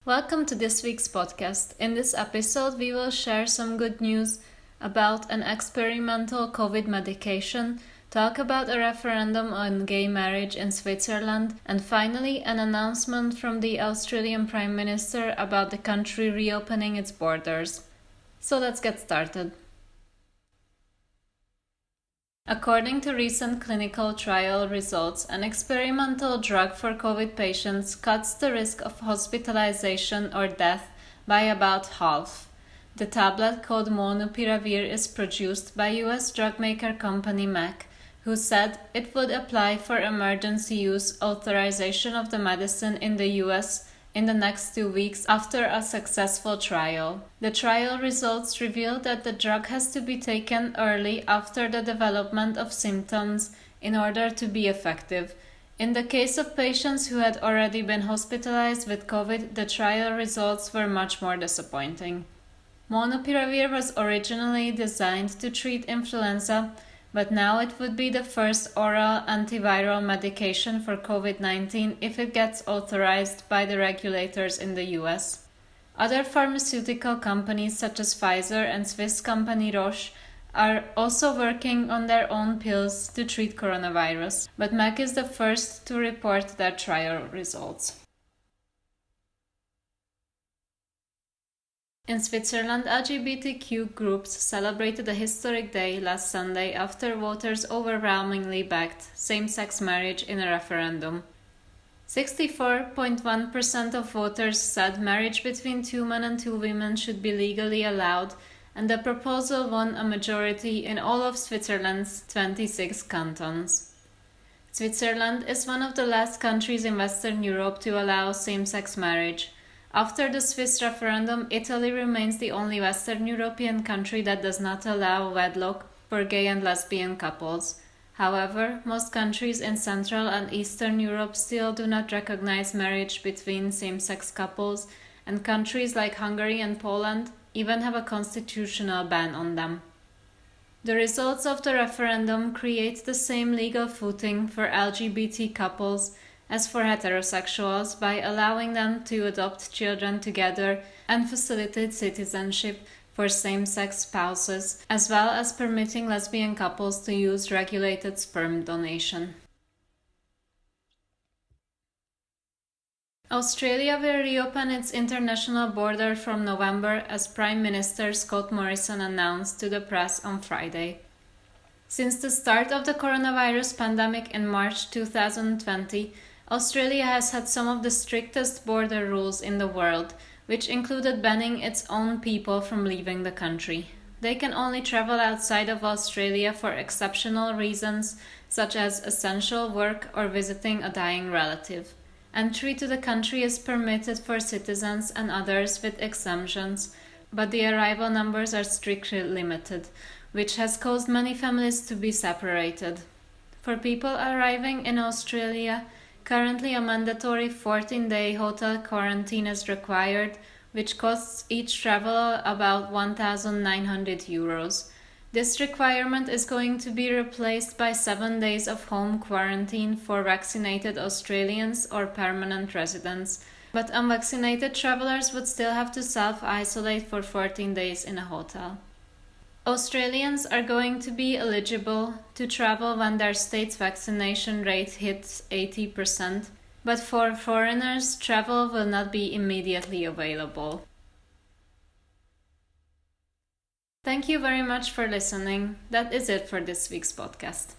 Welcome to this week's podcast. In this episode, we will share some good news about an experimental COVID medication, talk about a referendum on gay marriage in Switzerland, and finally, an announcement from the Australian Prime Minister about the country reopening its borders. So let's get started. According to recent clinical trial results, an experimental drug for COVID patients cuts the risk of hospitalization or death by about half. The tablet called Molnupiravir is produced by US drug maker company Merck, who said it would apply for emergency use authorization of the medicine in the US in the next 2 weeks after a successful trial. The trial results reveal that the drug has to be taken early after the development of symptoms in order to be effective. In the case of patients who had already been hospitalized with COVID, the trial results were much more disappointing. Molnupiravir was originally designed to treat influenza, but now it would be the first oral antiviral medication for COVID-19 if it gets authorized by the regulators in the US. Other pharmaceutical companies such as Pfizer and Swiss company Roche are also working on their own pills to treat coronavirus, but Merck is the first to report their trial results. In Switzerland, LGBTQ groups celebrated a historic day last Sunday after voters overwhelmingly backed same-sex marriage in a referendum. 64.1% of voters said marriage between 2 men and 2 women should be legally allowed, and the proposal won a majority in all of Switzerland's 26 cantons. Switzerland is one of the last countries in Western Europe to allow same-sex marriage. After the Swiss referendum, Italy remains the only Western European country that does not allow wedlock for gay and lesbian couples. However, most countries in Central and Eastern Europe still do not recognize marriage between same-sex couples, and countries like Hungary and Poland even have a constitutional ban on them. The results of the referendum create the same legal footing for LGBT couples as for heterosexuals by allowing them to adopt children together and facilitate citizenship for same-sex spouses, as well as permitting lesbian couples to use regulated sperm donation. Australia will reopen its international border from November, as Prime Minister Scott Morrison announced to the press on Friday. Since the start of the coronavirus pandemic in March 2020, Australia has had some of the strictest border rules in the world, which included banning its own people from leaving the country. They can only travel outside of Australia for exceptional reasons, such as essential work or visiting a dying relative. Entry to the country is permitted for citizens and others with exemptions, but the arrival numbers are strictly limited, which has caused many families to be separated. For people arriving in Australia, currently a mandatory 14-day hotel quarantine is required, which costs each traveler about €1,900. This requirement is going to be replaced by 7 days of home quarantine for vaccinated Australians or permanent residents, but unvaccinated travelers would still have to self-isolate for 14 days in a hotel. Australians are going to be eligible to travel when their state's vaccination rate hits 80%, but for foreigners, travel will not be immediately available. Thank you very much for listening. That is it for this week's podcast.